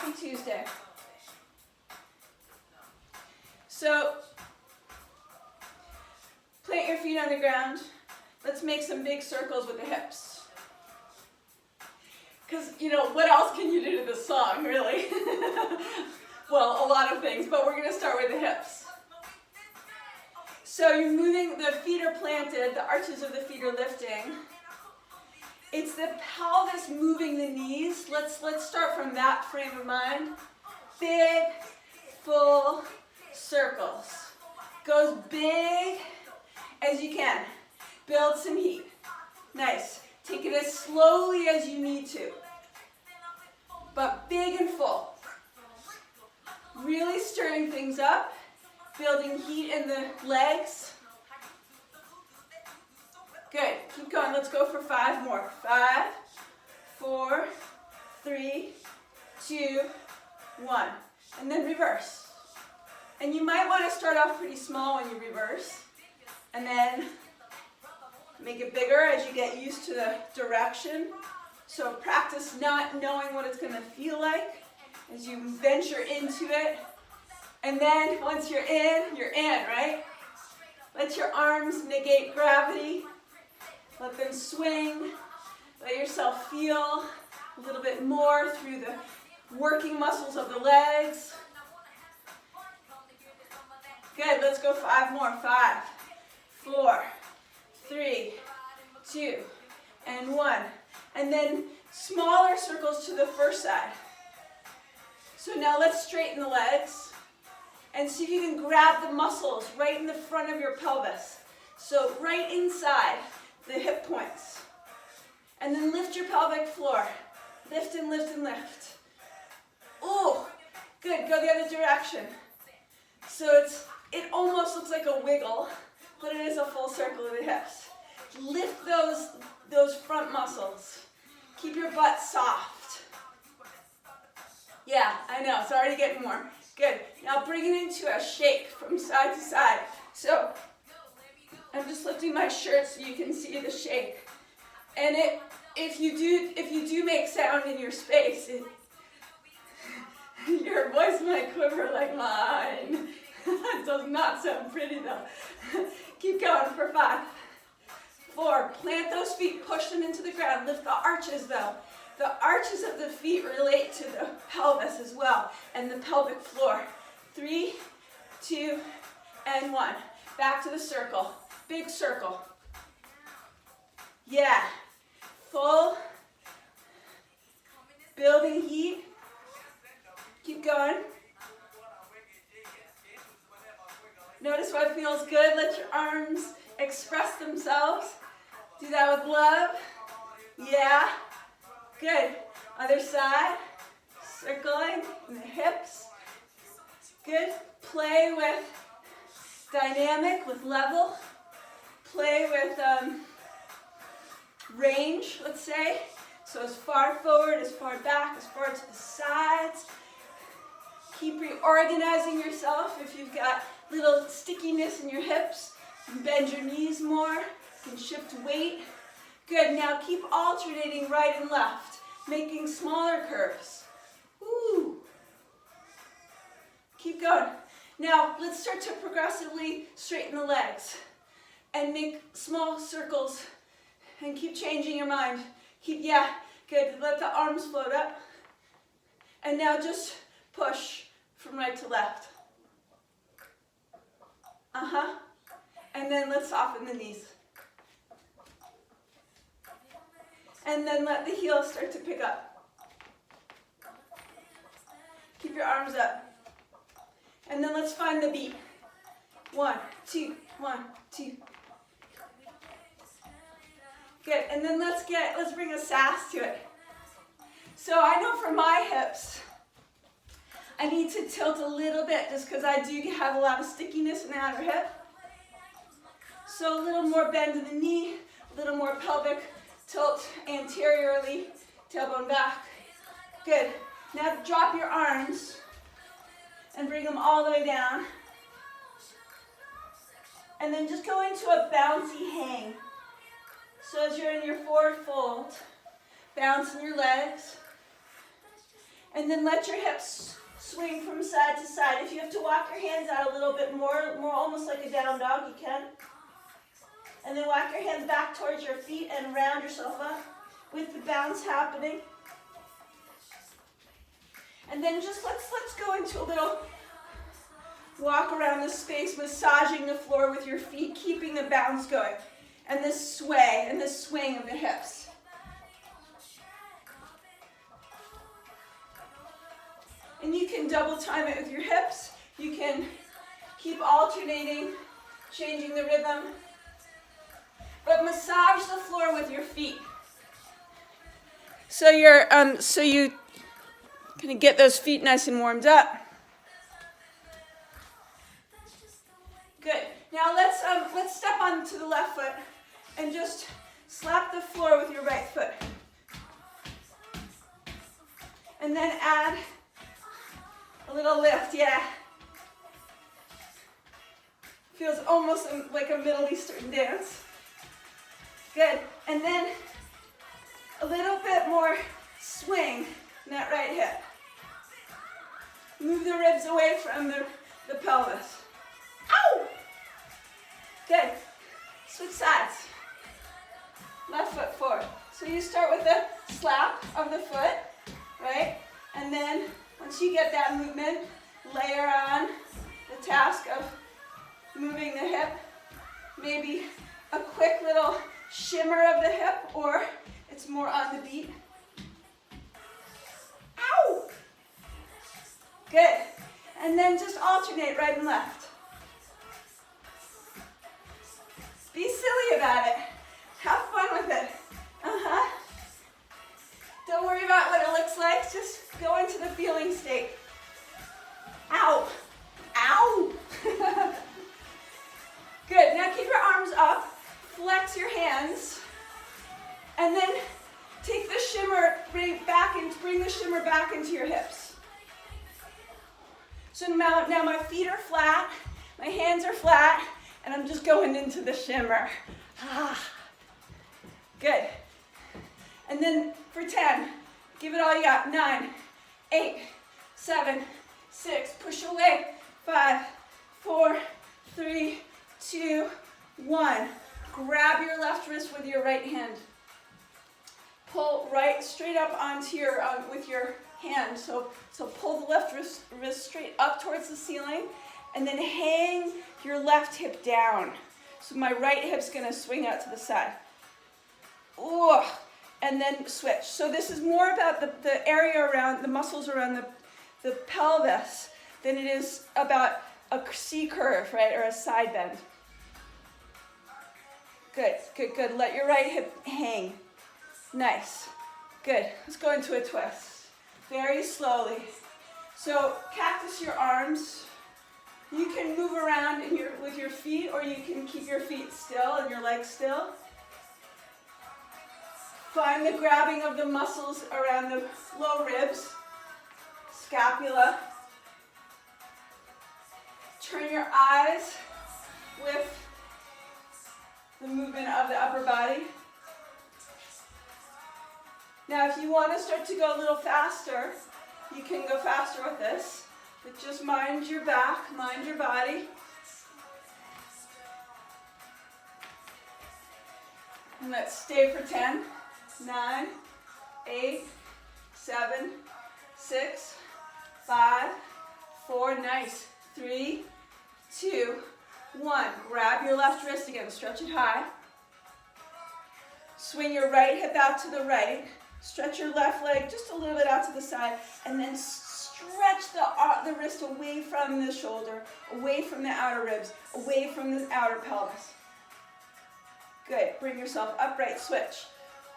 Happy Tuesday. So, plant your feet on the ground. Let's make some big circles with the hips. Because, you know, what else can you do to this song, really? Well, a lot of things, but we're going to start with the hips. So you're moving, the feet are planted, the arches of the feet are lifting. It's the pelvis moving the knees. Let's start from that frame of mind. Big, full circles. Go as big as you can. Build some heat. Nice. Take it as slowly as you need to. But big and full. Really stirring things up. Building heat in the legs. Good. Keep going. Let's go for 5 more. 5, 4, 3, 2, 1. And then reverse. And you might want to start off pretty small when you reverse. And then make it bigger as you get used to the direction. So practice not knowing what it's going to feel like as you venture into it. And then once you're in, right? Let your arms negate gravity. Let them swing. Let yourself feel a little bit more through the working muscles of the legs. Good, let's go 5 more. 5, 4, 3, 2, and 1. And then smaller circles to the first side. So now let's straighten the legs. And see if you can grab the muscles right in the front of your pelvis. So right inside the hip points. And then lift your pelvic floor. Lift and lift and lift. Ooh, good, go the other direction. So it almost looks like a wiggle, but it is a full circle of the hips. Lift those front muscles. Keep your butt soft. Yeah, I know, it's already getting warm. Good. Now bring it into a shake from side to side. So I'm just lifting my shirt so you can see the shake. And if you do make sound in your space, your voice might quiver like mine. It does not sound pretty though. Keep going for 5, 4. Plant those feet, push them into the ground. Lift the arches though. The arches of the feet relate to the pelvis as well, and the pelvic floor. 3, 2, and 1. Back to the circle. Big circle. Yeah. Full. Building heat. Keep going. Notice what feels good. Let your arms express themselves. Do that with love. Yeah. Good. Other side. Circling in the hips. Good. Play with dynamic, with level. Play with range, let's say. So as far forward, as far back, as far to the sides. Keep reorganizing yourself. If you've got little stickiness in your hips, you can bend your knees more. You can shift weight. Good, now keep alternating right and left, making smaller curves. Woo. Keep going. Now, let's start to progressively straighten the legs and make small circles and keep changing your mind. Yeah, good. Let the arms float up. And now just push from right to left. And then let's soften the knees. And then let the heels start to pick up. Keep your arms up. And then let's find the beat. 1, 2, 1, 2. Good, and then let's bring a sass to it. So I know for my hips, I need to tilt a little bit just because I do have a lot of stickiness in the outer hip. So a little more bend in the knee, a little more pelvic tilt anteriorly, tailbone back. Good. Now drop your arms and bring them all the way down. And then just go into a bouncy hang. So as you're in your forward fold, bounce in your legs. And then let your hips swing from side to side. If you have to walk your hands out a little bit more almost like a down dog, you can. And then walk your hands back towards your feet and round yourself up with the bounce happening. And then just let's go into a little walk around the space, massaging the floor with your feet, keeping the bounce going. And this sway and this swing of the hips. And you can double time it with your hips. You can keep alternating, changing the rhythm. But massage the floor with your feet. So you're gonna get those feet nice and warmed up. Good. Now let's step onto the left foot and just slap the floor with your right foot. And then add a little lift, yeah. Feels almost like a Middle Eastern dance. Good. And then a little bit more swing in that right hip. Move the ribs away from the pelvis. Ow! Good. Switch sides. Left foot forward. So you start with the slap of the foot, right? And then once you get that movement, layer on the task of moving the hip. Maybe a quick little shimmer of the hip, or it's more on the beat. Ow! Good. And then just alternate right and left. Be silly about it. Have fun with it. Don't worry about what it looks like. Just go into the feeling state. Ow. Ow. Good. Now keep your arms up. Flex your hands. And then take the shimmer, bring the shimmer back into your hips. So now my feet are flat, my hands are flat, and I'm just going into the shimmer. Good. And then for 10, give it all you got. 9, 8, 7, 6, push away. 5, 4, 3, 2, 1. Grab your left wrist with your right hand. Pull right straight up onto your with your hand. So pull the left wrist straight up towards the ceiling, and then hang your left hip down. So my right hip's gonna swing out to the side. Ooh, and then switch. So this is more about the area around the muscles around the pelvis than it is about a C curve, right, or a side bend. Good, good, good. Let your right hip hang. Nice. Good. Let's go into a twist. Very slowly. So cactus your arms. You can move around with your feet, or you can keep your feet still and your legs still. Find the grabbing of the muscles around the low ribs, scapula. Turn your eyes with the movement of the upper body. Now, if you want to start to go a little faster, you can go faster with this, but just mind your back, mind your body. And let's stay for 10, 9, 8, 7, 6, 5, 4, nice, 3, 2, 1. Grab your left wrist again, stretch it high. Swing your right hip out to the right. Stretch your left leg just a little bit out to the side, and then stretch the wrist away from the shoulder, away from the outer ribs, away from the outer pelvis. Good. Bring yourself upright. Switch.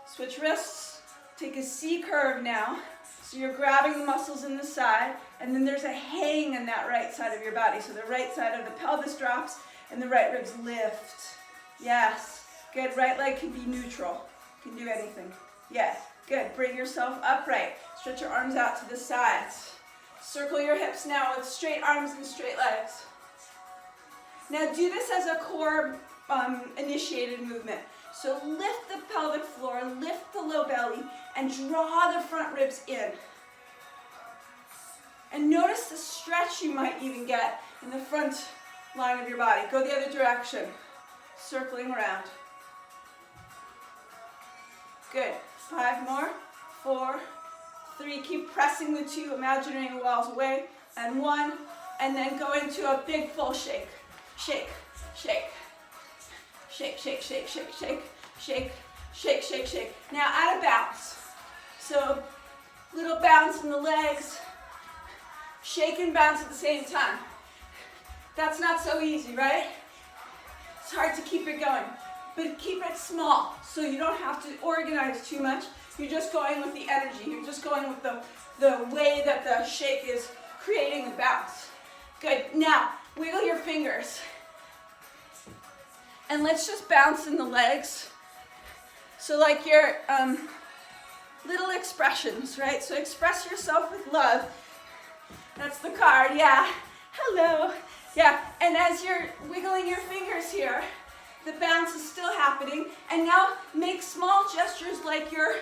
Switch wrists. Take a C curve now. So you're grabbing the muscles in the side, and then there's a hang on that right side of your body. So the right side of the pelvis drops, and the right ribs lift. Yes. Good. Right leg can be neutral. Can do anything. Yes. Good. Bring yourself upright. Stretch your arms out to the sides. Circle your hips now with straight arms and straight legs. Now do this as a core initiated movement. So lift the pelvic floor, lift the low belly, and draw the front ribs in. And notice the stretch you might even get in the front line of your body. Go the other direction, circling around. Good. 5 more. 4, 3. Keep pressing the 2 imaginary walls away. And 1. And then go into a big full shake. Shake, shake. Shake, shake, shake, shake, shake, shake, shake, shake, shake. Now add a bounce. So little bounce in the legs. Shake and bounce at the same time. That's not so easy, right? It's hard to keep it going. But keep it small so you don't have to organize too much. You're just going with the energy. You're just going with the way that the shake is creating the bounce. Good. Now, wiggle your fingers. And let's just bounce in the legs. So like your little expressions, right? So express yourself with love. That's the card, yeah. Hello. Yeah, and as you're wiggling your fingers here, the bounce is still happening. And now make small gestures like you're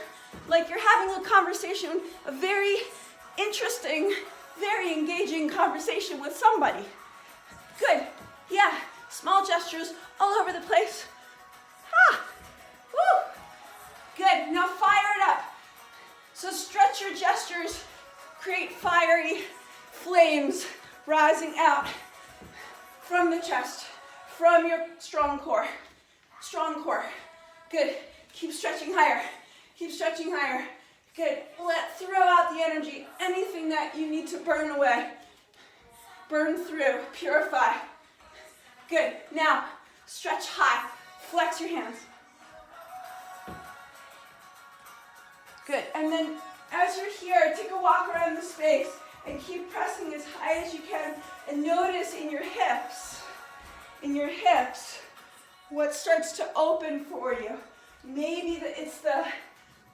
having a conversation, a very interesting, very engaging conversation with somebody. Good. Yeah, small gestures all over the place. Ha! Woo! Good. Now fire it up. So stretch your gestures, create fiery flames rising out from the chest, from your strong core. Strong core. Good. Keep stretching higher. Keep stretching higher. Good. Throw out the energy. Anything that you need to burn away. Burn through. Purify. Good. Now, stretch high. Flex your hands. Good. And then as you're here, take a walk around the space and keep pressing as high as you can. And notice in your hips, what starts to open for you. Maybe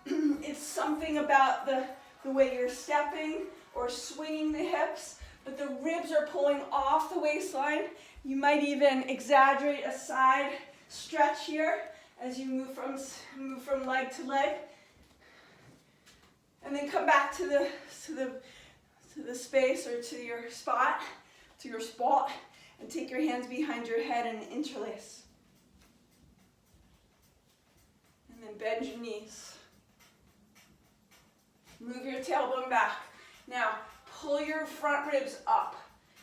it's something about the way you're stepping or swinging the hips, but the ribs are pulling off the waistline. You might even exaggerate a side stretch here as you move from leg to leg. And then come back to the space or to your spot, and take your hands behind your head and interlace. And then bend your knees. Move your tailbone back. Now, pull your front ribs up.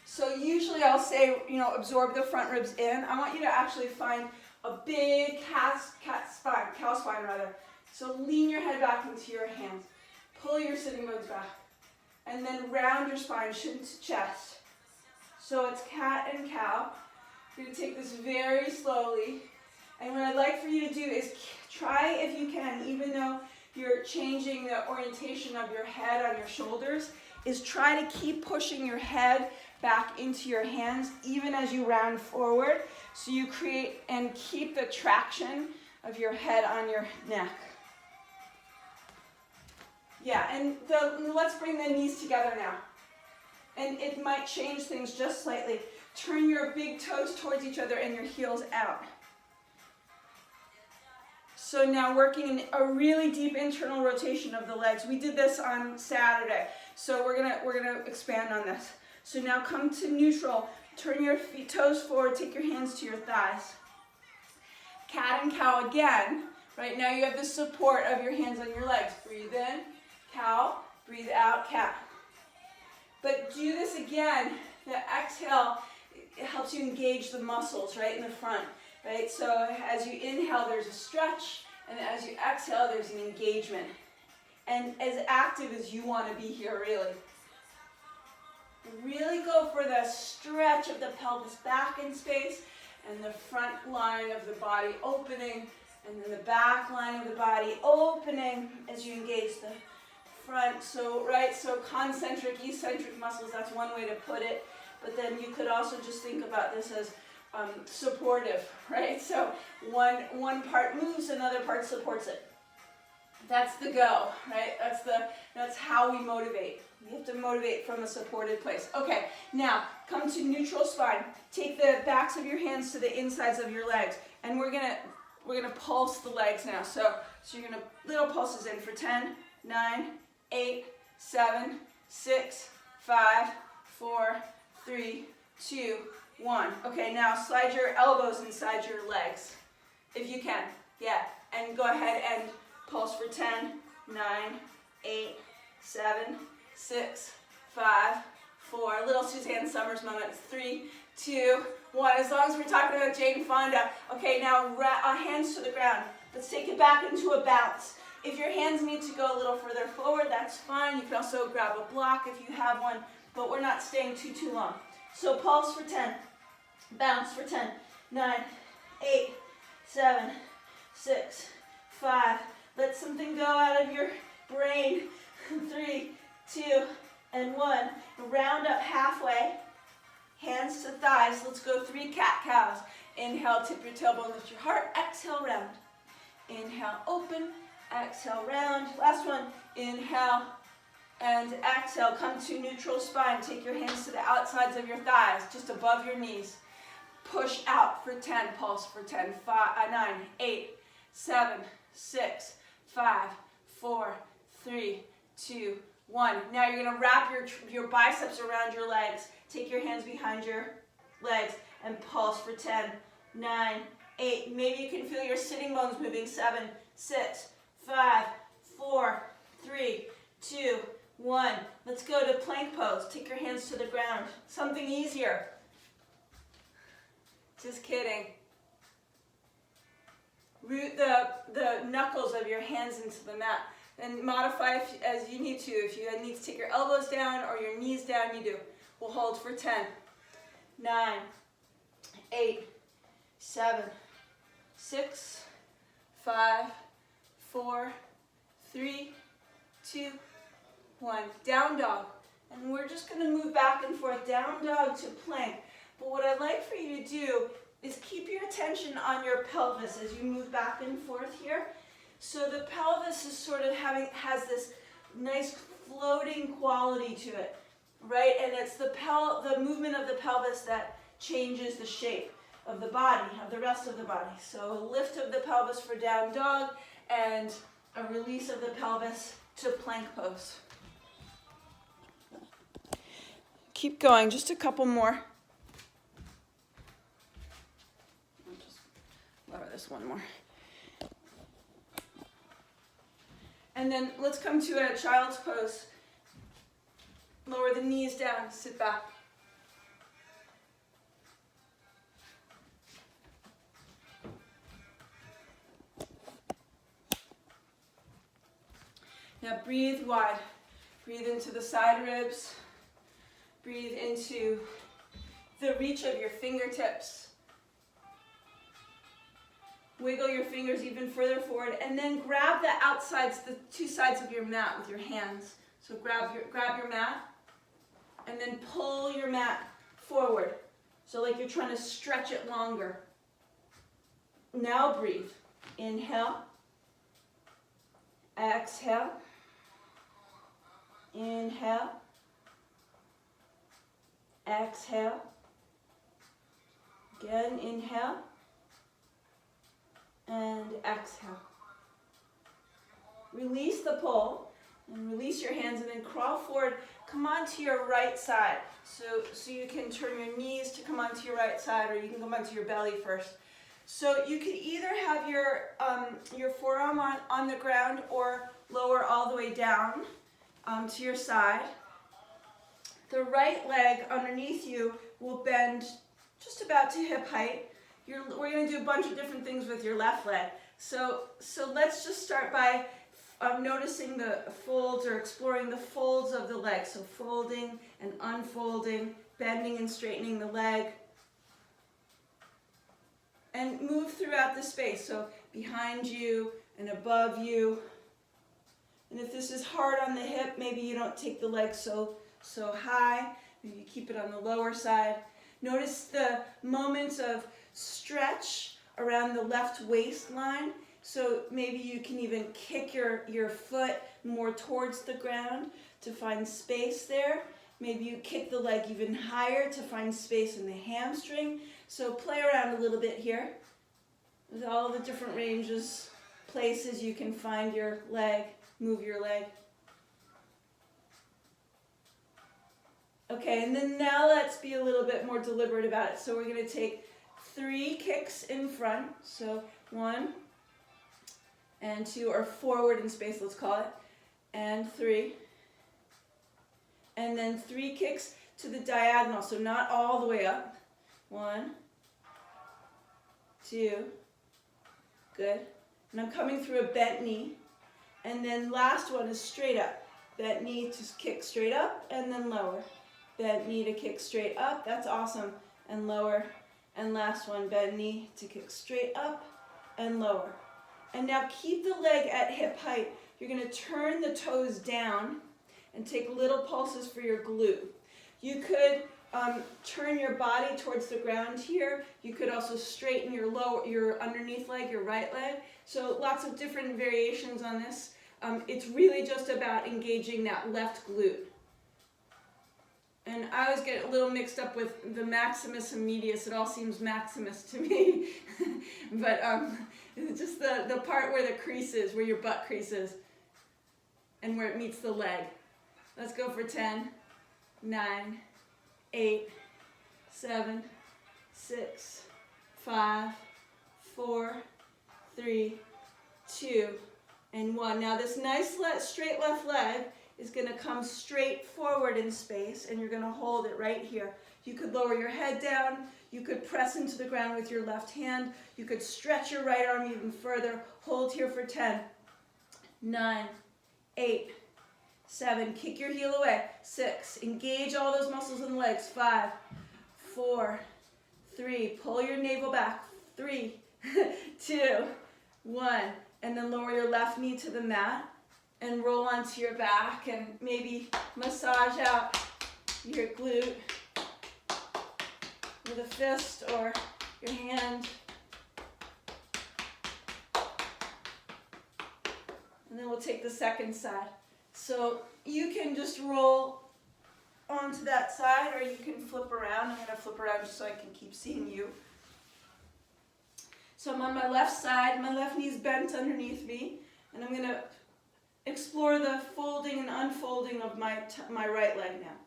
So usually I'll say, absorb the front ribs in. I want you to actually find a big cow spine. So lean your head back into your hands. Pull your sitting bones back. And then round your spine, shin to chest. So it's cat and cow. You're going to take this very slowly. And what I'd like for you to do is try, if you can, even though you're changing the orientation of your head on your shoulders, is try to keep pushing your head back into your hands even as you round forward. So you create and keep the traction of your head on your neck. Yeah, and let's bring the knees together now. And it might change things just slightly. Turn your big toes towards each other and your heels out. So now working a really deep internal rotation of the legs. We did this on Saturday, so we're gonna expand on this. So now come to neutral. Turn your toes forward. Take your hands to your thighs. Cat and cow again. Right now you have the support of your hands on your legs. Breathe in, cow. Breathe out, cat. But do this again. The exhale, it helps you engage the muscles right in the front. Right, so as you inhale, there's a stretch, and as you exhale, there's an engagement. And as active as you want to be here, really. Really go for the stretch of the pelvis back in space, and the front line of the body opening, and then the back line of the body opening as you engage the front. So concentric, eccentric muscles, that's one way to put it. But then you could also just think about this as supportive, right? So one part moves, another part supports it. That's the go, right? That's how we motivate. We have to motivate from a supported place. Okay, now come to neutral spine. Take the backs of your hands to the insides of your legs, and we're gonna pulse the legs now. So you're gonna little pulses in for 10, 9, 8, 7, 6, 5, 4, 3, 2, 1. Okay, now slide your elbows inside your legs, if you can. Yeah, and go ahead and pulse for 10, 9, 8, 7, 6, 5, 4. Little Suzanne Summers moment. 3, 2, 1. As long as we're talking about Jane Fonda. Okay, now hands to the ground. Let's take it back into a bounce. If your hands need to go a little further forward, that's fine. You can also grab a block if you have one, but we're not staying too long. So pulse for 10, bounce for 10, 9, 8, 7, 6, 5. Let something go out of your brain. 3, 2, and 1. Round up halfway. Hands to thighs. Let's go 3 cat-cows. Inhale, tip your tailbone, lift your heart. Exhale, round. Inhale, open. Exhale, round. Last one. Inhale and exhale. Come to neutral spine. Take your hands to the outsides of your thighs, just above your knees. Push out for 10. Pulse for 10. 9, 8, 7, 6, 5, 4, 3, 2, 1. Now you're going to wrap your biceps around your legs. Take your hands behind your legs and pulse for 10, 9, 8. Maybe you can feel your sitting bones moving. 7, 6, 5, 4, 3, 2, 1. Let's go to plank pose. Take your hands to the ground. Something easier. Just kidding. Root the knuckles of your hands into the mat. And modify as you need to. If you need to take your elbows down or your knees down, you do. We'll hold for 10, 9, 8, 7, 6, 5, 4, 3, 2, 1. Down dog. And we're just going to move back and forth. Down dog to plank. But what I'd like for you to do is keep your attention on your pelvis as you move back and forth here. So the pelvis is sort of has this nice floating quality to it, right? And it's the movement of the pelvis that changes the shape of the body, of the rest of the body. So a lift of the pelvis for down dog and a release of the pelvis to plank pose. Keep going, just a couple more. I'll just lower this one more. And then let's come to a child's pose. Lower the knees down, sit back. Now breathe wide. Breathe into the side ribs. Breathe into the reach of your fingertips. Wiggle your fingers even further forward, and then grab the outsides, the two sides of your mat with your hands. So grab your mat, and then pull your mat forward. So like you're trying to stretch it longer. Now breathe. Inhale. Exhale. Inhale. Exhale. Again, inhale. And exhale. Release the pull and release your hands and then crawl forward. Come onto your right side. So you can turn your knees to come onto your right side, or you can come onto your belly first. So you could either have your forearm on the ground or lower all the way down to your side. The right leg underneath you will bend just about to hip height. We're going to do a bunch of different things with your left leg. So let's just start by noticing the folds or exploring the folds of the leg. So folding and unfolding, bending and straightening the leg. And move throughout the space. So behind you and above you. And if this is hard on the hip, maybe you don't take the leg so high. Maybe you keep it on the lower side. Notice the moments of stretch around the left waistline. So maybe you can even kick your foot more towards the ground to find space there. Maybe you kick the leg even higher to find space in the hamstring. So play around a little bit here with all the different ranges, places you can find your leg, move your leg. Okay, and then now let's be a little bit more deliberate about it. So we're going to take 3 kicks in front. So 1 and 2, or forward in space, let's call it, and 3. And then 3 kicks to the diagonal, so not all the way up. 1, 2, good. And I'm coming through a bent knee. And then last one is straight up. Bent knee to kick straight up and then lower. Bent knee to kick straight up, that's awesome, and lower. And last one, bent knee to kick straight up and lower. And now keep the leg at hip height. You're going to turn the toes down and take little pulses for your glute. You could turn your body towards the ground here. You could also straighten your underneath leg, your right leg. So lots of different variations on this. It's really just about engaging that left glute. And I always get a little mixed up with the maximus and medius. It all seems maximus to me. But it's just the part where the crease is, where your butt crease is, and where it meets the leg. Let's go for 10, 9, 8, 7, 6, 5, 4, 3, 2, and 1. Now this nice straight left leg is going to come straight forward in space, and you're going to hold it right here. You could lower your head down. You could press into the ground with your left hand. You could stretch your right arm even further. Hold here for 10, 9, 8, 7. Kick your heel away. 6. Engage all those muscles in the legs. 5, 4, 3. Pull your navel back. 3, 2, 1. And then lower your left knee to the mat and roll onto your back and maybe massage out your glute with a fist or your hand. And then we'll take the second side. So you can just roll onto that side, or you can flip around. I'm going to flip around just so I can keep seeing you. So I'm on my left side, my left knee's bent underneath me, and I'm going to explore the folding and unfolding of my right leg now.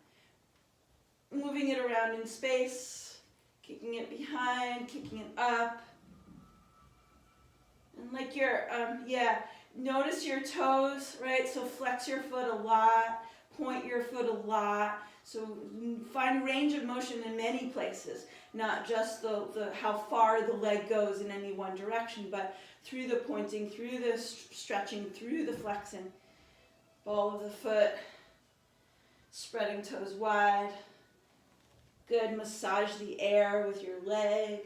Moving it around in space, kicking it behind, kicking it up. And like your, notice your toes, right? So flex your foot a lot, point your foot a lot. So find range of motion in many places, not just the how far the leg goes in any one direction, but through the pointing, through the stretching, through the flexing. Ball of the foot, spreading toes wide. Good, massage the air with your leg.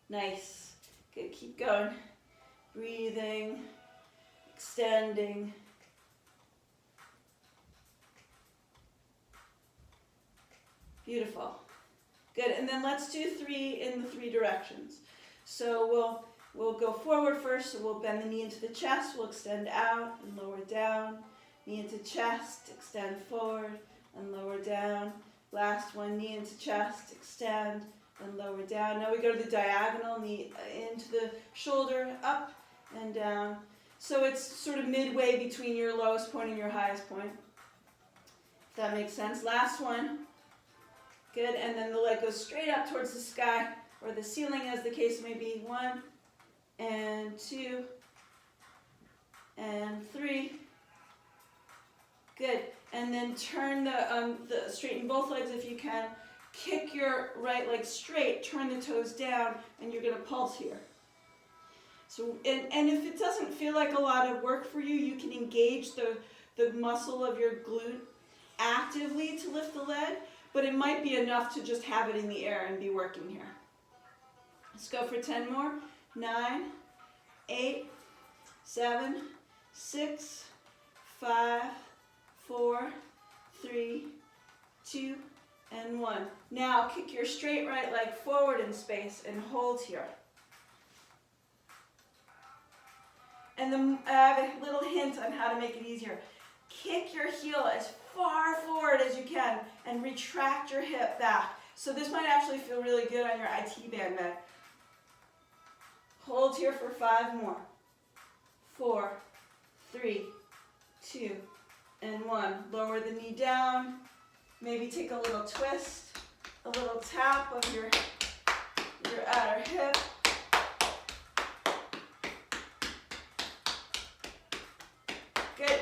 Nice. Good, keep going. Breathing, extending. Beautiful. Good, and then let's do 3 in the 3 directions. So we'll go forward first, so we'll bend the knee into the chest, we'll extend out and lower down. Knee into chest, extend forward and lower down. Last one, knee into chest, extend and lower down. Now we go to the diagonal, knee into the shoulder, up and down. So it's sort of midway between your lowest point and your highest point. If that makes sense. Last one. Good, and then the leg goes straight up towards the sky, or the ceiling as the case may be. 1 and 2 and 3. Good, and then turn straighten both legs if you can. Kick your right leg straight, turn the toes down, and you're going to pulse here. So, and if it doesn't feel like a lot of work for you, you can engage the muscle of your glute actively to lift the leg, but it might be enough to just have it in the air and be working here. Let's go for 10 more. 9, 8, 7, 6, 5, 4, 3, 2, and 1. Now kick your straight right leg forward in space and hold here. And I have a little hint on how to make it easier. Kick your heel as far forward as you can and retract your hip back. So this might actually feel really good on your IT band neck. Hold here for 5 more. 4, 3, 2, and 1. Lower the knee down. Maybe take a little twist, a little tap of your outer hip. Good.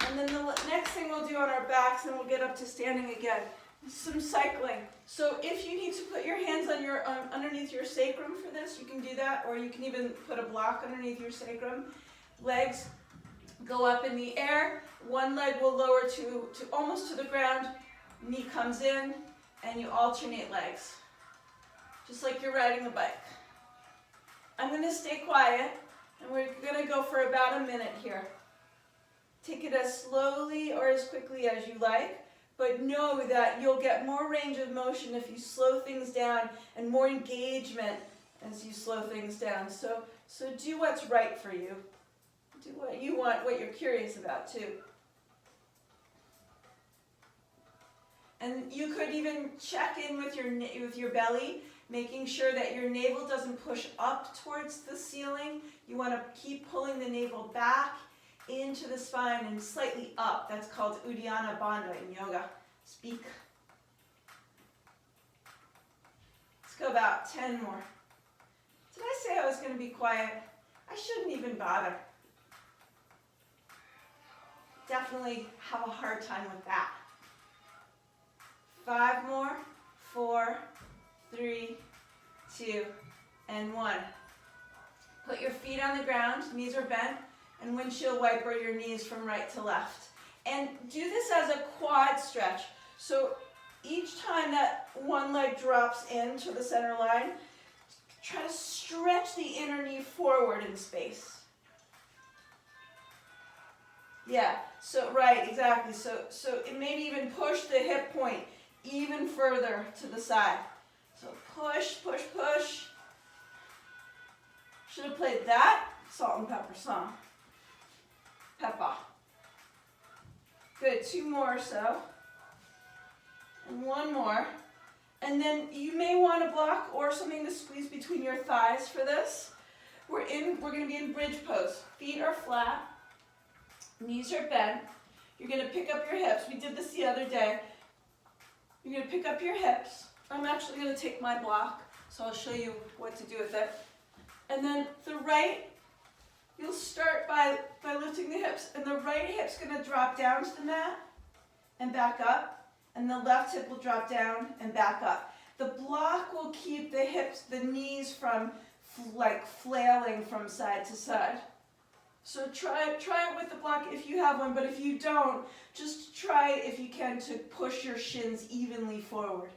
And then the next thing we'll do on our backs, and we'll get up to standing again, some cycling. So if you need to put your hands on your underneath your sacrum for this, you can do that, or you can even put a block underneath your sacrum. Legs go up in the air. One leg will lower to almost to the ground. Knee comes in, and you alternate legs, just like you're riding a bike. I'm going to stay quiet, and we're going to go for about a minute here. Take it as slowly or as quickly as you like, but know that you'll get more range of motion if you slow things down, and more engagement as you slow things down. So do what's right for you. Do what you want, what you're curious about too. And you could even check in with your belly, making sure that your navel doesn't push up towards the ceiling. You want to keep pulling the navel back into the spine and slightly up. That's called Uddiyana Bandha in yoga. Speak. Let's go about 10 more. Did I say I was going to be quiet? I shouldn't even bother. Definitely have a hard time with that. 5 more. 4, 3, 2, and 1. Put your feet on the ground, knees are bent, and windshield wiper your knees from right to left. And do this as a quad stretch. So each time that one leg drops into the center line, try to stretch the inner knee forward in space. Yeah, so right, exactly. So it maybe even push the hip point even further to the side. So push, push, push. Should have played that salt and pepper song. Peppa. Good, 2 more or so. And 1 more. And then you may want a block or something to squeeze between your thighs for this. We're going to be in bridge pose. Feet are flat. Knees are bent. You're going to pick up your hips. We did this the other day. You're going to pick up your hips. I'm actually going to take my block, so I'll show you what to do with it. And then the right, you'll start by lifting the hips, and the right hip's going to drop down to the mat and back up, and the left hip will drop down and back up. The block will keep the hips, the knees from flailing from side to side. So try it with the block if you have one, but if you don't, just try if you can to push your shins evenly forward.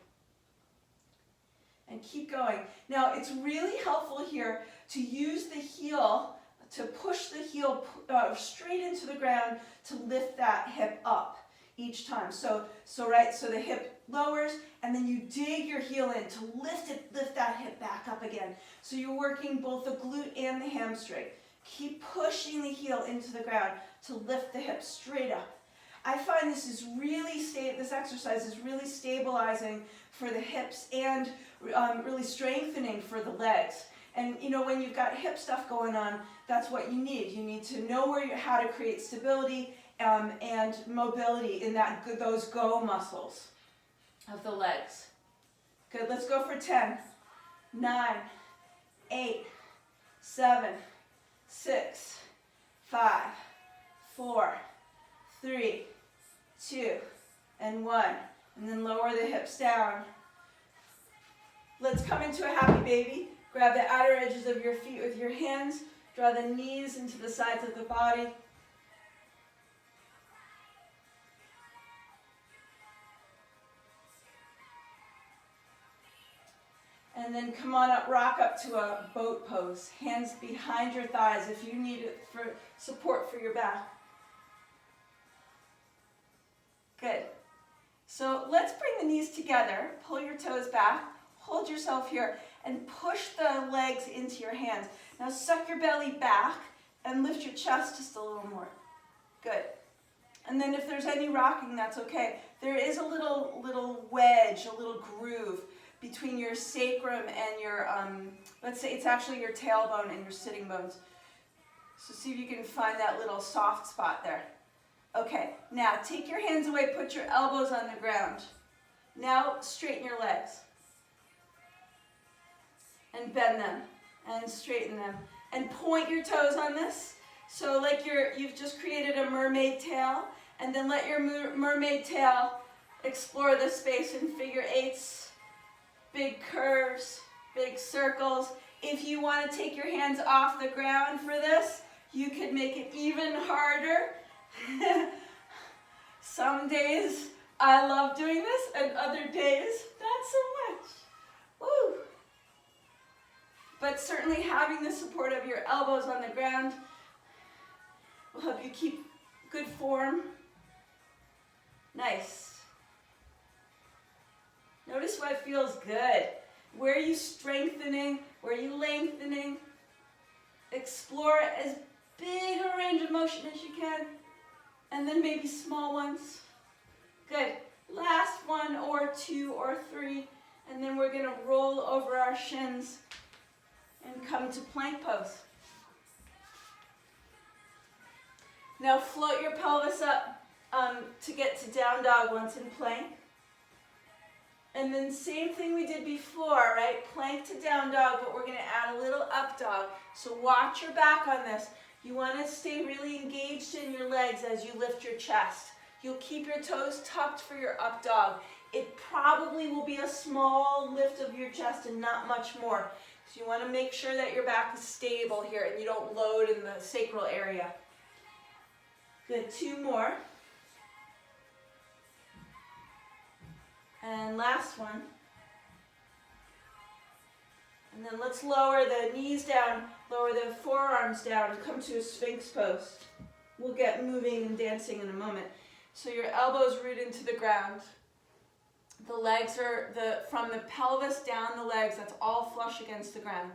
And keep going. Now it's really helpful here to use the heel, to push the heel straight into the ground to lift that hip up each time. So the hip lowers, and then you dig your heel in to lift that hip back up again. So you're working both the glute and the hamstring. Keep pushing the heel into the ground to lift the hip straight up. I find this exercise is really stabilizing for the hips and really strengthening for the legs. And you know, when you've got hip stuff going on, that's what you need. You need to know how to create stability and mobility in those go muscles of the legs. Good, let's go for 10, 9, 8, 7, 6, 5, 4, 3, 2, and 1. And then lower the hips down. Let's come into a happy baby. Grab the outer edges of your feet with your hands. Draw the knees into the sides of the body. And then come on up, rock up to a boat pose. Hands behind your thighs if you need it for support for your back. Good. So let's bring the knees together. Pull your toes back. Hold yourself here and push the legs into your hands. Now suck your belly back and lift your chest just a little more. Good. And then if there's any rocking, that's okay. There is a little wedge, a little groove between your sacrum and your, let's say it's actually your tailbone and your sitting bones. So see if you can find that little soft spot there. Okay, now take your hands away, put your elbows on the ground. Now straighten your legs. And bend them, and straighten them. And point your toes on this. So like you've just created a mermaid tail, and then let your mermaid tail explore the space in figure eights, big curves, big circles. If you want to take your hands off the ground for this, you could make it even harder. Some days I love doing this, and other days not so much. Woo! But certainly having the support of your elbows on the ground will help you keep good form. Nice. Notice what feels good. Where are you strengthening? Where are you lengthening? Explore as big a range of motion as you can. And then maybe small ones. Good. Last one or two or three. And then we're going to roll over our shins and come to plank pose. Now float your pelvis up to get to down dog once in plank. And then same thing we did before, right? Plank to down dog, but we're going to add a little up dog. So watch your back on this. You want to stay really engaged in your legs as you lift your chest. You'll keep your toes tucked for your up dog. It probably will be a small lift of your chest and not much more. So you want to make sure that your back is stable here and you don't load in the sacral area. Good, two more. And last one. And then let's lower the knees down, lower the forearms down, and come to a Sphinx pose. We'll get moving and dancing in a moment. So your elbows root into the ground. The legs are from the pelvis down the legs, that's all flush against the ground.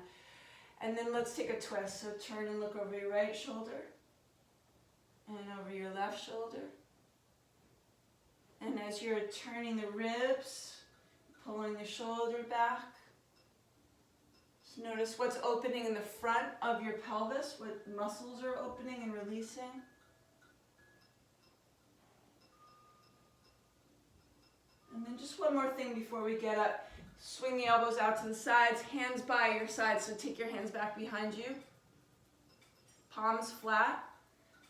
And then let's take a twist. So turn and look over your right shoulder and over your left shoulder. And as you're turning the ribs, pulling the shoulder back, just notice what's opening in the front of your pelvis, what muscles are opening and releasing. And then just one more thing before we get up. Swing the elbows out to the sides, hands by your sides, so take your hands back behind you. Palms flat.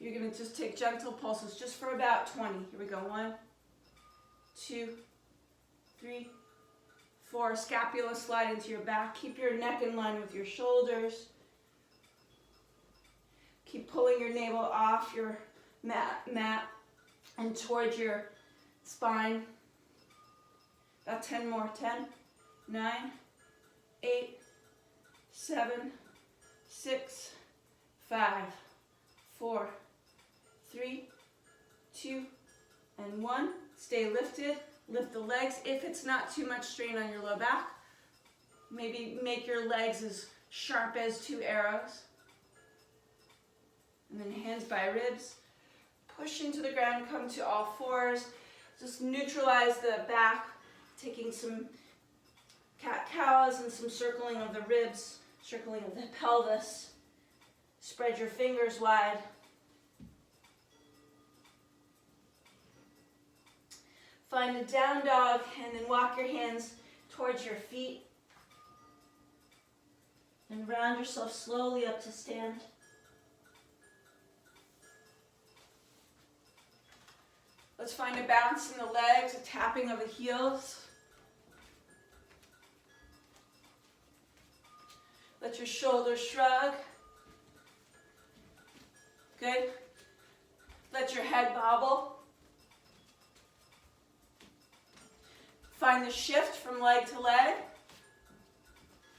You're going to just take gentle pulses just for about 20. Here we go. 1, 2, 3, 4. Scapula slide into your back. Keep your neck in line with your shoulders. Keep pulling your navel off your mat and towards your spine. About 10 more. 10, 9, 8, 7, 6, 5, 4, 3, 2, and 1. Stay lifted. Lift the legs. If it's not too much strain on your low back, maybe make your legs as sharp as 2 arrows. And then hands by ribs. Push into the ground, come to all fours. Just neutralize the back, taking some cat-cows and some circling of the ribs, circling of the pelvis. Spread your fingers wide. Find a down dog and then walk your hands towards your feet. And round yourself slowly up to stand. Let's find a bounce in the legs, a tapping of the heels. Let your shoulders shrug. Good. Let your head bobble. Find the shift from leg to leg.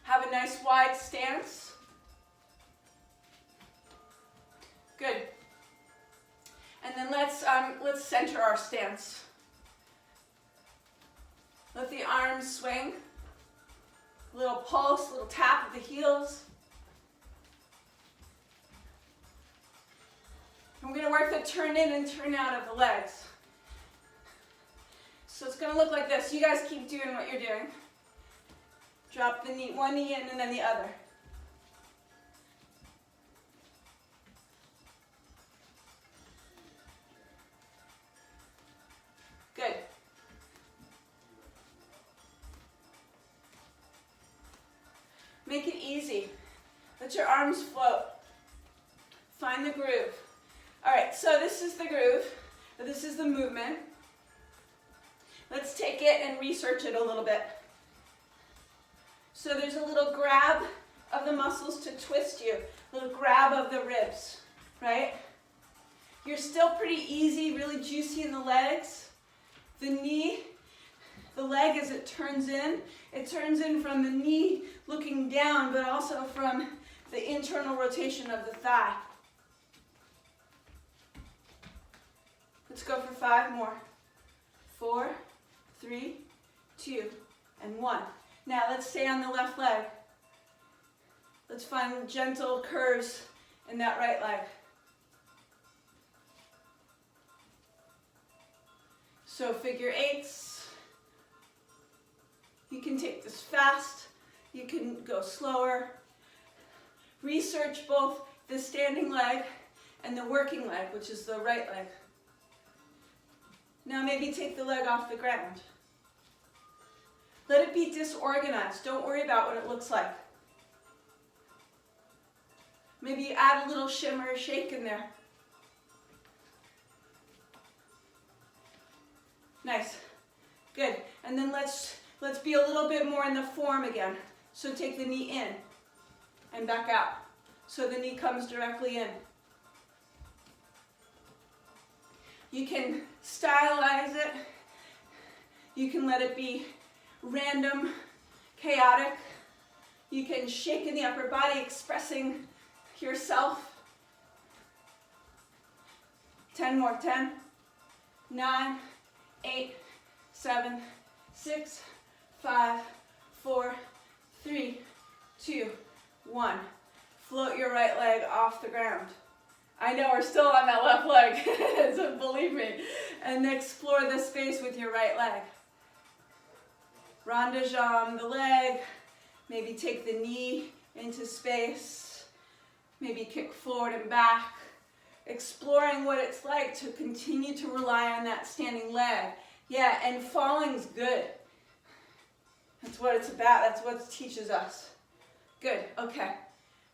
Have a nice wide stance. Good. And then let's center our stance. Let the arms swing. Little pulse, little tap of the heels. And we're going to work the turn in and turn out of the legs. So it's going to look like this. You guys keep doing what you're doing. Drop the knee, one knee in and then the other. Let your arms float. Find the groove. All right, so this is the groove. This is the movement. Let's take it and research it a little bit. So there's a little grab of the muscles to twist you, a little grab of the ribs, right? You're still pretty easy, really juicy in the legs. The knee, the leg as it turns in from the knee looking down, but also from the internal rotation of the thigh. Let's go for 5 more. 4, 3, 2, and 1. Now let's stay on the left leg. Let's find gentle curves in that right leg. So figure eights. You can take this fast. You can go slower. Research both the standing leg and the working leg, which is the right leg. Now maybe take the leg off the ground. Let it be disorganized. Don't worry about what it looks like. Maybe you add a little shimmer or shake in there. Nice. Good. And then let's be a little bit more in the form again. So take the knee in and back out. So the knee comes directly in. You can stylize it. You can let it be random, chaotic. You can shake in the upper body, expressing yourself. 10 more. 10, 9, 8, 7, 6, 5, 4, 3, 2, 1. Float your right leg off the ground. I know we're still on that left leg, so believe me. And explore the space with your right leg. Rond de jambe the leg. Maybe take the knee into space. Maybe kick forward and back. Exploring what it's like to continue to rely on that standing leg. Yeah, and falling's good. That's what it's about. That's what it teaches us. Good, okay.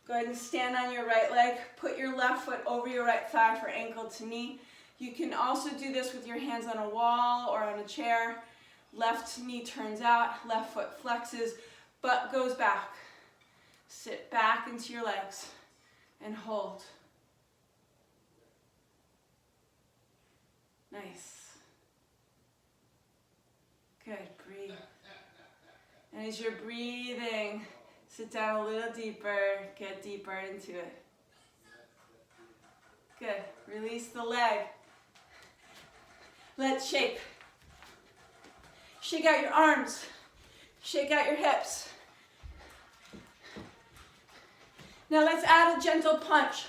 Go ahead and stand on your right leg. Put your left foot over your right thigh for ankle to knee. You can also do this with your hands on a wall or on a chair. Left knee turns out, left foot flexes, butt goes back. Sit back into your legs and hold. Nice. Good, breathe. And as you're breathing, sit down a little deeper, get deeper into it. Good, release the leg. Let's shake. Shake out your arms. Shake out your hips. Now let's add a gentle punch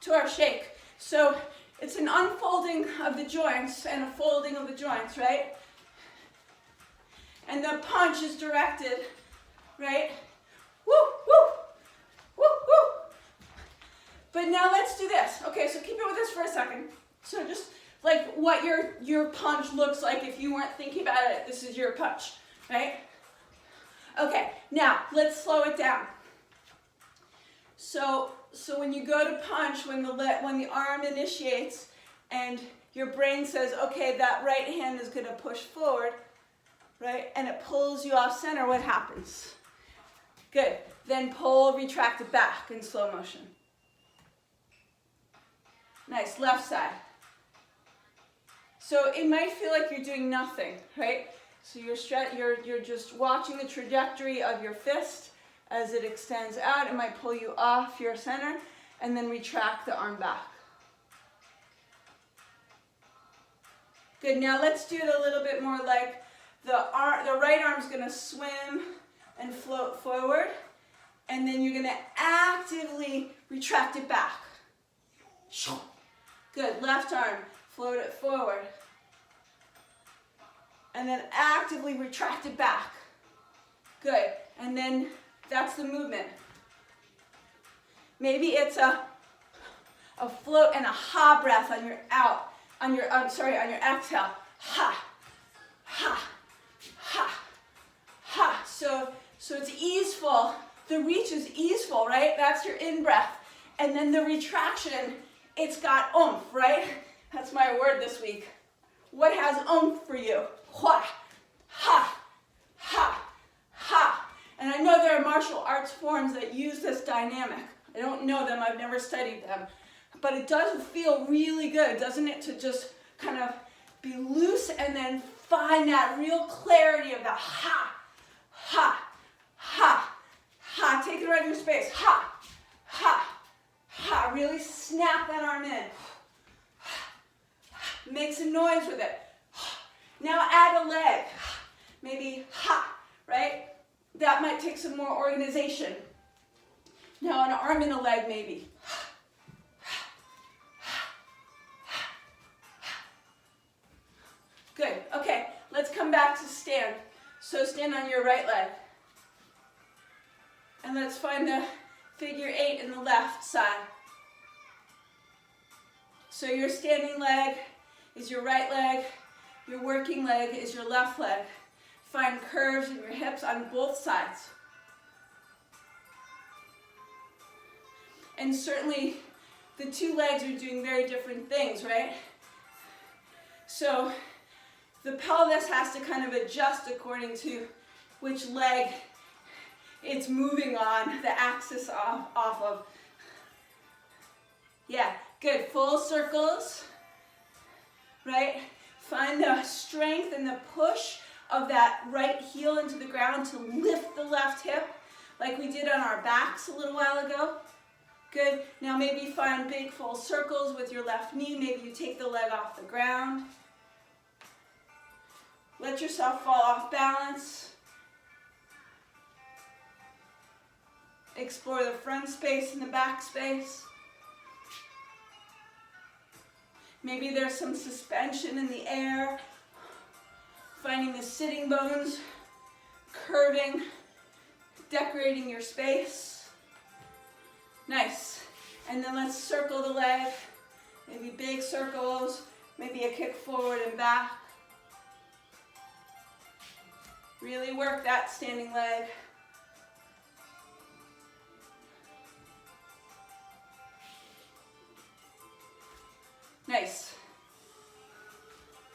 to our shake. So it's an unfolding of the joints and a folding of the joints, right? And the punch is directed, right? Woo, woo, woo, woo. But now let's do this. Okay, so keep it with us for a second. So just like what your punch looks like if you weren't thinking about it, this is your punch, right? Okay, now let's slow it down. So when you go to punch, when the arm initiates and your brain says, okay, that right hand is going to push forward, right? And it pulls you off center, what happens? Good. Then pull, retract it back in slow motion. Nice. Left side. So it might feel like you're doing nothing, right? So you're just watching the trajectory of your fist as it extends out. It might pull you off your center and then retract the arm back. Good. Now let's do it a little bit more like the right arm's going to swim and float forward, and then you're going to actively retract it back. Good. Left arm, float it forward, and then actively retract it back. Good. And then that's the movement. Maybe it's a float and a ha breath on your on your exhale. Ha, ha, ha, ha. So it's easeful, The reach is easeful, right? That's your in-breath. And then the retraction, it's got oomph, right? That's my word this week. What has oomph for you? Hua, ha, ha, ha. And I know there are martial arts forms that use this dynamic. I don't know them, I've never studied them. But it does feel really good, doesn't it, to just kind of be loose and then find that real clarity of the ha, ha, ha, ha. Take it right in your space. Ha, ha, ha. Really snap that arm in. Make some noise with it. Now add a leg. Maybe ha, right? That might take some more organization. Now an arm and a leg maybe. Good, okay, let's come back to stand. So stand on your right leg. And let's find the figure 8 in the left side. So your standing leg is your right leg, your working leg is your left leg. Find curves in your hips on both sides. And certainly the two legs are doing very different things, right? So the pelvis has to kind of adjust according to which leg it's moving on, the axis off of. Yeah, good, full circles, right? Find the strength and the push of that right heel into the ground to lift the left hip, like we did on our backs a little while ago. Good, now maybe find big full circles with your left knee, maybe you take the leg off the ground. Let yourself fall off balance. Explore the front space and the back space. Maybe there's some suspension in the air. Finding the sitting bones, curving, decorating your space. Nice. And then let's circle the leg. Maybe big circles, maybe a kick forward and back. Really work that standing leg. Nice.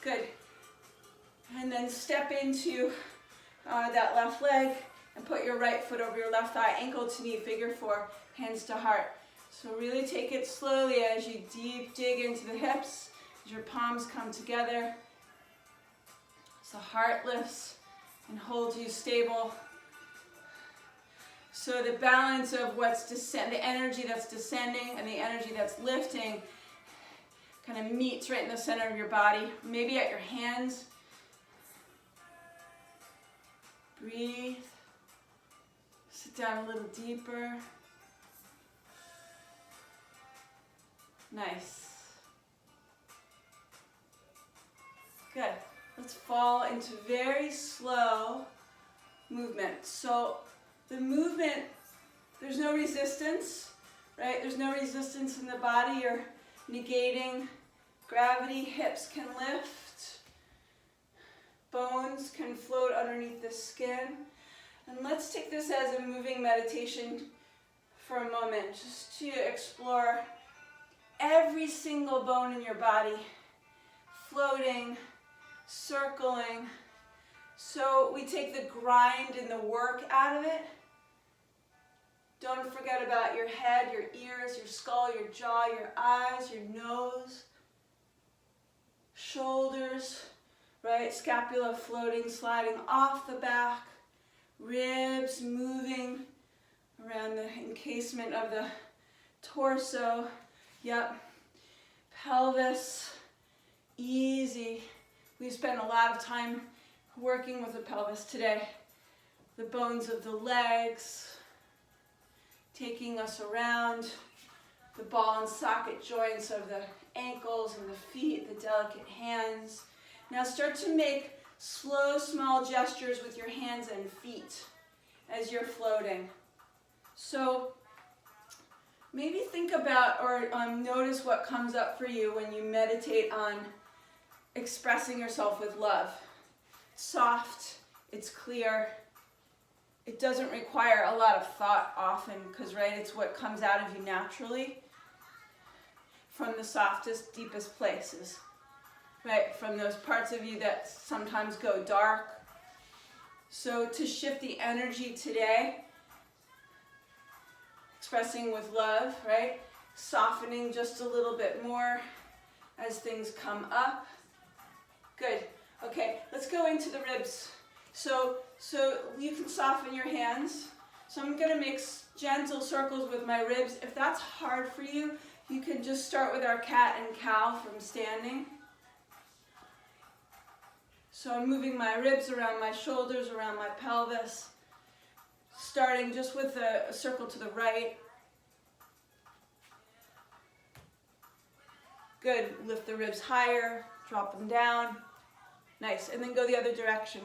Good. And then step into that left leg and put your right foot over your left thigh, ankle to knee, figure 4, hands to heart. So really take it slowly as you deep dig into the hips, as your palms come together. As the heart lifts and holds you stable. So the balance of the energy that's descending and the energy that's lifting kind of meets right in the center of your body, maybe at your hands. Breathe. Sit down a little deeper. Nice. Good. Let's fall into very slow movement. So the movement, there's no resistance, right? There's no resistance in the body. You're negating gravity. Hips can lift. Bones can float underneath the skin. And let's take this as a moving meditation for a moment, just to explore every single bone in your body, floating, circling. So we take the grind and the work out of it. Don't forget about your head, your ears, your skull, your jaw, your eyes, your nose, shoulders, right? Scapula floating, sliding off the back, ribs moving around the encasement of the torso. Yep. Pelvis, easy. We've spent a lot of time working with the pelvis today. The bones of the legs, taking us around the ball and socket joints of the ankles and the feet, the delicate hands. Now start to make slow, small gestures with your hands and feet as you're floating. So maybe think about or notice what comes up for you when you meditate on expressing yourself with love. It's soft, it's clear, it doesn't require a lot of thought often, because, right, it's what comes out of you naturally from the softest, deepest places, right, from those parts of you that sometimes go dark. So to shift the energy today, expressing with love, right, softening just a little bit more as things come up. Good. Okay, let's go into the ribs. So you can soften your hands. So I'm going to make gentle circles with my ribs. If that's hard for you, you can just start with our cat and cow from standing. So I'm moving my ribs around my shoulders, around my pelvis, starting just with a circle to the right. Good. Lift the ribs higher, drop them down. Nice. And then go the other direction.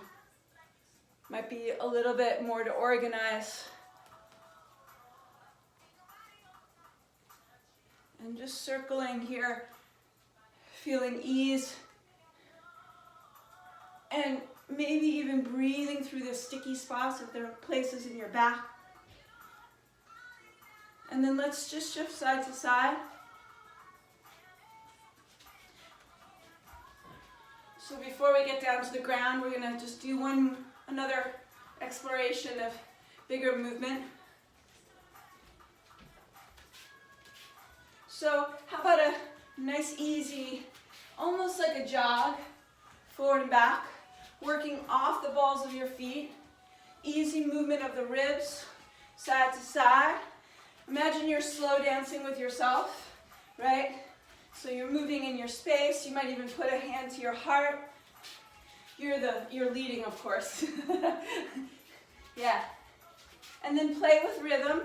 Might be a little bit more to organize. And just circling here, feeling ease. And maybe even breathing through the sticky spots if there are places in your back. And then let's just shift side to side. So before we get down to the ground, we're going to just do another exploration of bigger movement. So how about a nice easy, almost like a jog, forward and back, working off the balls of your feet, easy movement of the ribs, side to side. Imagine you're slow dancing with yourself, right? So you're moving in your space. You might even put a hand to your heart. You're leading, of course. Yeah. And then play with rhythm.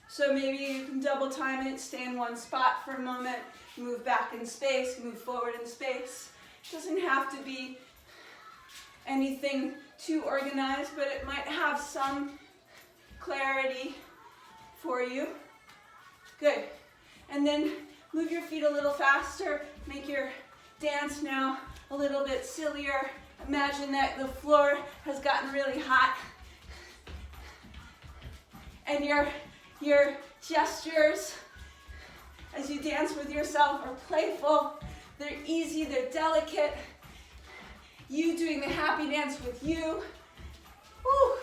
So maybe you can double time it, stay in one spot for a moment, move back in space, move forward in space. It doesn't have to be anything too organized, but it might have some clarity for you. Good. And then move your feet a little faster. Make your dance now a little bit sillier. Imagine that the floor has gotten really hot. And your gestures as you dance with yourself are playful. They're easy, they're delicate. You doing the happy dance with you. Woo.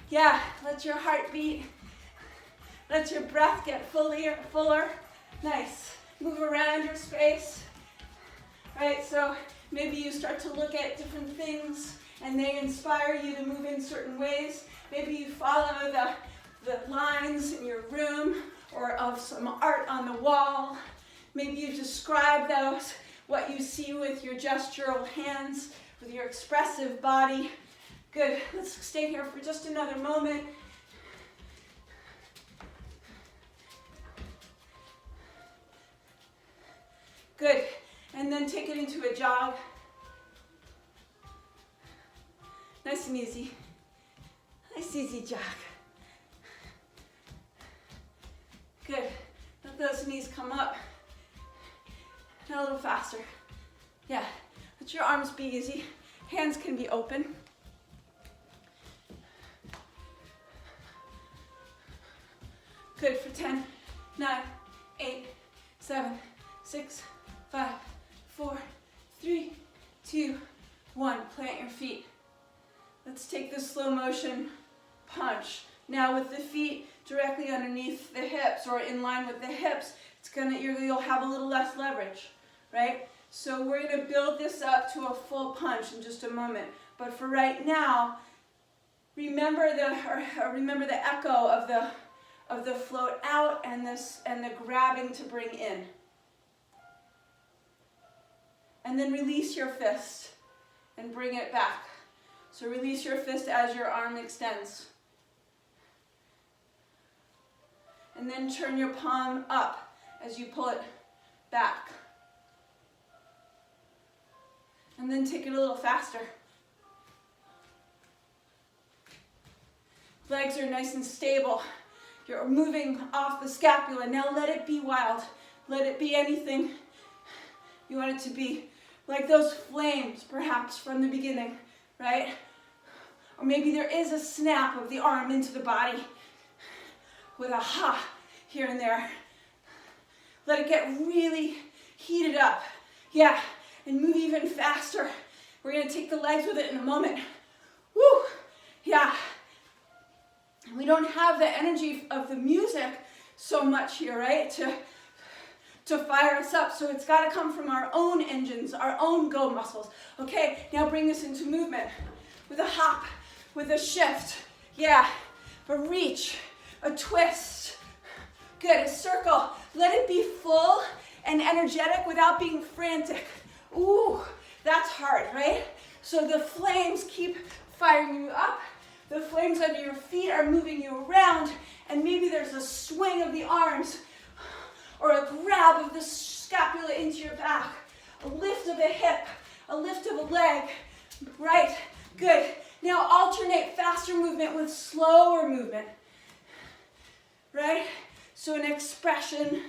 Yeah, let your heart beat. Let your breath get fuller. Nice. Move around your space. Right, so maybe you start to look at different things and they inspire you to move in certain ways. Maybe you follow the lines in your room or of some art on the wall. Maybe you describe those, what you see with your gestural hands, with your expressive body. Good. Let's stay here for just another moment. Good. And then take it into a jog. Nice and easy. Nice easy jog. Good. Let those knees come up. And a little faster. Yeah. Let your arms be easy. Hands can be open. Good for 10, 9, 8, 7, 6, 5, 4, 3, 2, 1. Plant your feet. Let's take this slow motion punch. Now with the feet directly underneath the hips or in line with the hips, you'll have a little less leverage, right? So we're going to build this up to a full punch in just a moment. But for right now, remember the echo of the float out and the grabbing to bring in. And then release your fist and bring it back. So release your fist as your arm extends. And then turn your palm up as you pull it back. And then take it a little faster. Legs are nice and stable. You're moving off the scapula. Now let it be wild. Let it be anything you want it to be. Like those flames, perhaps, from the beginning, right? Or maybe there is a snap of the arm into the body with a ha here and there. Let it get really heated up. Yeah, and move even faster. We're gonna take the legs with it in a moment. Woo, yeah. And we don't have the energy of the music so much here, right? To fire us up. So it's gotta come from our own engines, our own go muscles. Okay, now bring this into movement. With a hop, with a shift. Yeah, a reach, a twist. Good, a circle. Let it be full and energetic without being frantic. Ooh, that's hard, right? So the flames keep firing you up. The flames under your feet are moving you around, and maybe there's a swing of the arms or a grab of the scapula into your back, a lift of a hip, a lift of a leg, right? Good. Now alternate faster movement with slower movement, right? So an expression,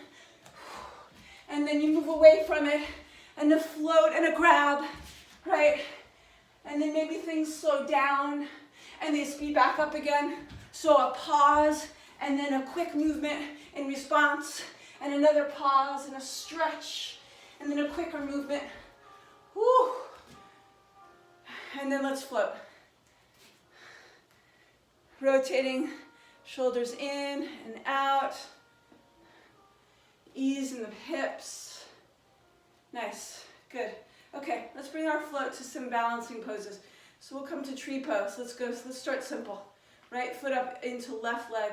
and then you move away from it, and a float and a grab, right? And then maybe things slow down, and they speed back up again. So a pause, and then a quick movement in response, and another pause, and a stretch, and then a quicker movement. Woo! And then let's float. Rotating shoulders in and out. Ease in the hips. Nice, good. Okay, let's bring our float to some balancing poses. So we'll come to tree pose. Let's start simple. Right foot up into left leg.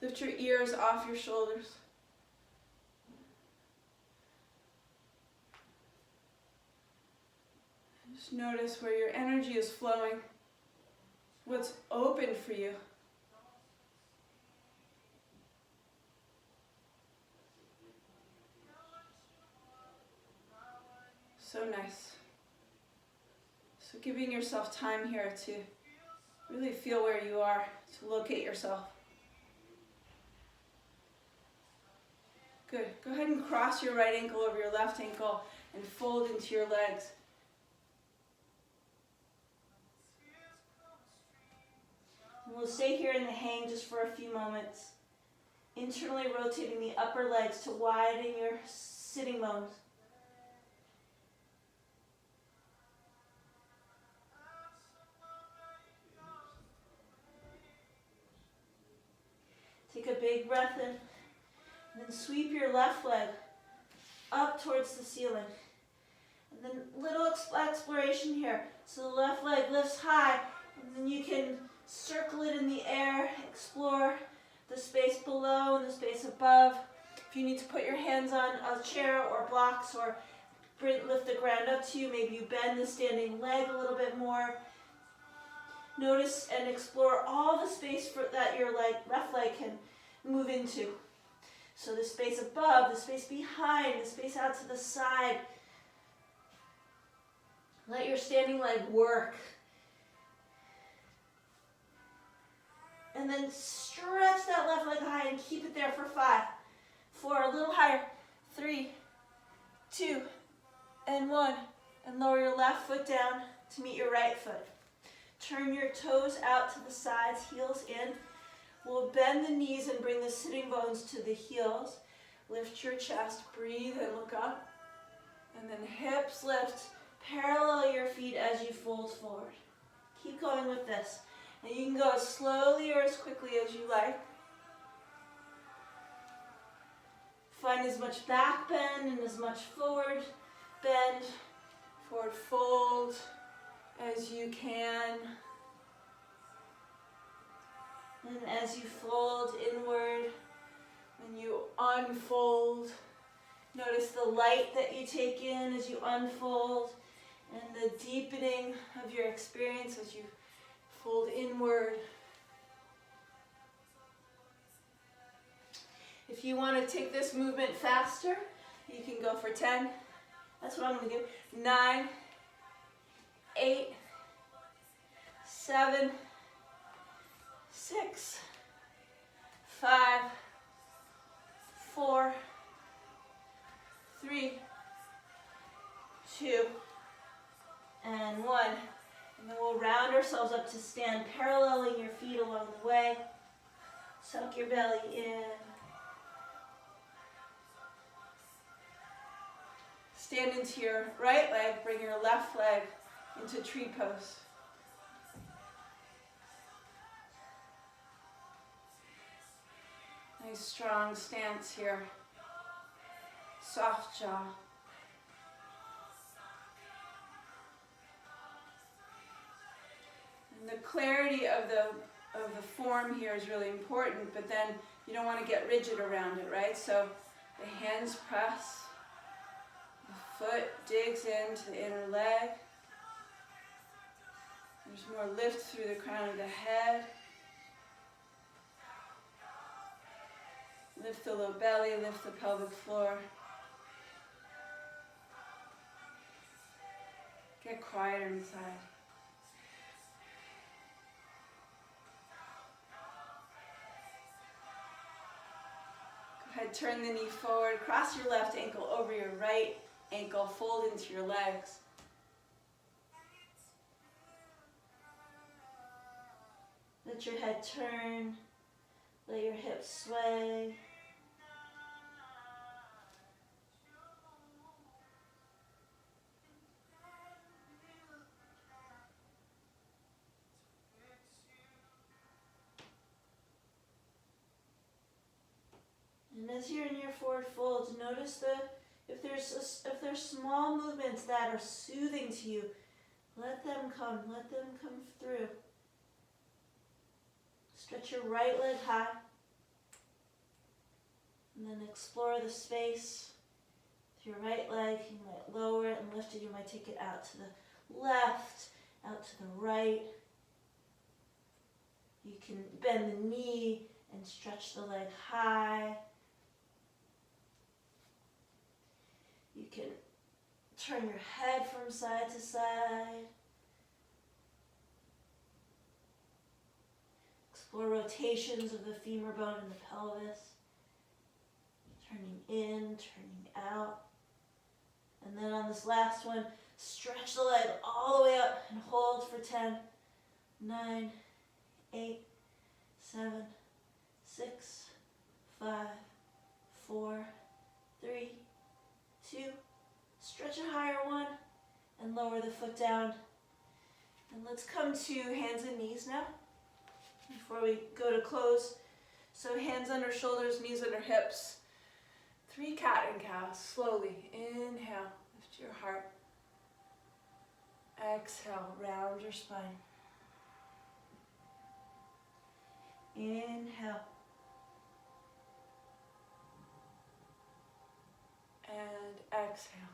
Lift your ears off your shoulders. Just notice where your energy is flowing. What's open for you. So nice. So giving yourself time here to really feel where you are, to locate yourself. Good. Go ahead and cross your right ankle over your left ankle and fold into your legs. We'll stay here in the hang just for a few moments, internally rotating the upper legs to widen your sitting bones. Take a big breath in, and then sweep your left leg up towards the ceiling. And then little exploration here. So the left leg lifts high, and then you can circle it in the air, explore the space below and the space above. If you need to put your hands on a chair or blocks or lift the ground up to you, maybe you bend the standing leg a little bit more. Notice and explore all the space that your left leg can move into. So the space above, the space behind, the space out to the side. Let your standing leg work. And then stretch that left leg high and keep it there for 5, 4, a little higher, 3, 2, and 1. And lower your left foot down to meet your right foot. Turn your toes out to the sides, heels in. We'll bend the knees and bring the sitting bones to the heels. Lift your chest, breathe and look up. And then hips lift, parallel your feet as you fold forward. Keep going with this. And you can go as slowly or as quickly as you like. Find as much back bend and as much forward bend, forward fold as you can. And as you fold inward, and you unfold, notice the light that you take in as you unfold, and the deepening of your experience as you fold inward. If you want to take this movement faster, you can go for 10. That's what I'm going to do. 9, 8, 7, 6, 5, 4, 3, 2, and 1. And then we'll round ourselves up to stand, paralleling your feet along the way. Suck your belly in. Stand into your right leg, bring your left leg into tree pose. Nice strong stance here. Soft jaw. And the clarity of the form here is really important, but then you don't want to get rigid around it, right? So the hands press, the foot digs into the inner leg. There's more lift through the crown of the head. Lift the low belly, lift the pelvic floor. Get quieter inside. Go ahead, turn the knee forward, cross your left ankle over your right ankle, fold into your legs. Let your head turn, let your hips sway. And as you're in your forward folds, notice if there's small movements that are soothing to you, let them come through. Stretch your right leg high, and then explore the space with your right leg. You might lower it and lift it. You might take it out to the left, out to the right. You can bend the knee and stretch the leg high. You can turn your head from side to side. Explore rotations of the femur bone and the pelvis. Turning in, turning out. And then on this last one, stretch the leg all the way up and hold for 10, 9, 8, 7, 6, 5, 4, 3, 2, stretch a higher one, and lower the foot down. And let's come to hands and knees now, before we go to close. So hands under shoulders, knees under hips. 3 cat and cow, slowly. Inhale, lift your heart. Exhale, round your spine. Inhale. And exhale.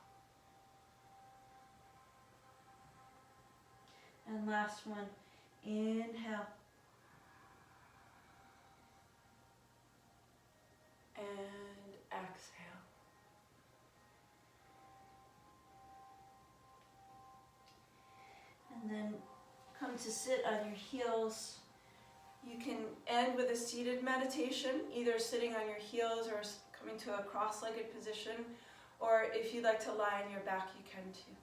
And last one, inhale. And exhale. And then come to sit on your heels. You can end with a seated meditation, either sitting on your heels or coming to a cross-legged position, or if you'd like to lie on your back, you can too.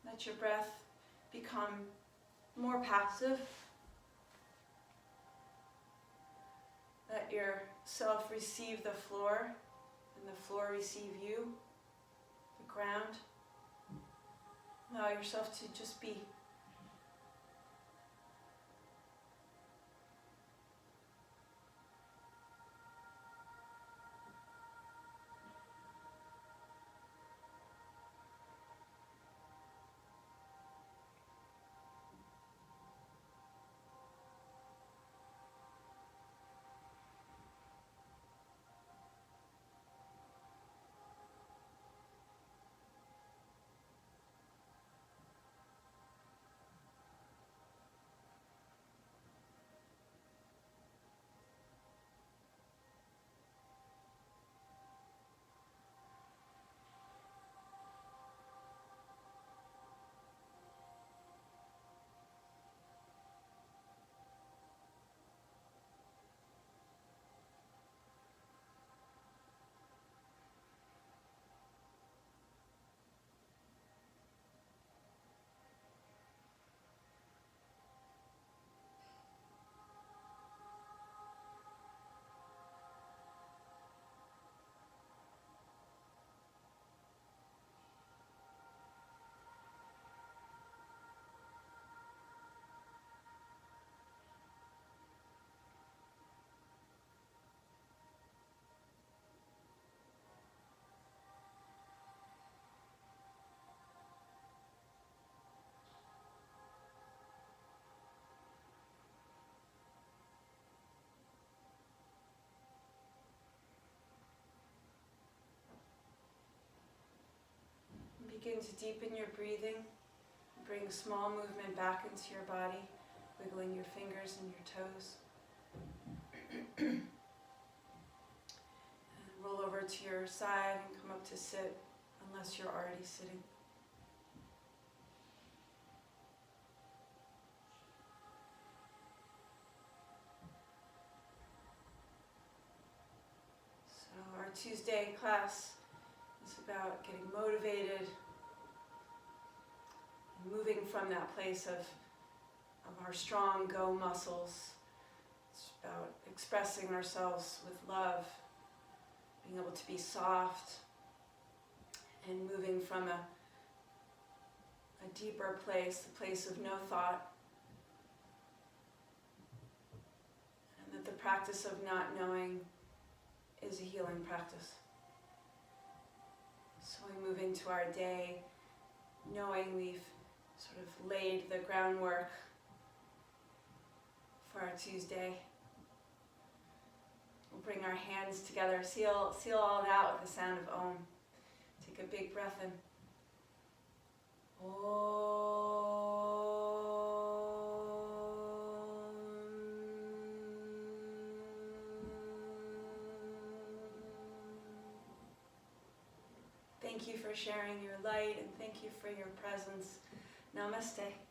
Let your breath become more passive. Let yourself receive the floor, and the floor receive you, the ground. Allow yourself to just be. Begin to deepen your breathing. Bring small movement back into your body, wiggling your fingers and your toes. And roll over to your side and come up to sit, unless you're already sitting. So our Tuesday class is about getting motivated and moving from that place of our strong go muscles. It's about expressing ourselves with love, being able to be soft, and moving from a deeper place, the place of no thought. And that the practice of not knowing is a healing practice. So we move into our day knowing we've sort of laid the groundwork for our Tuesday. We'll bring our hands together, seal all that with the sound of Om. Take a big breath in. Om. Thank you for sharing your light, and thank you for your presence. Namaste.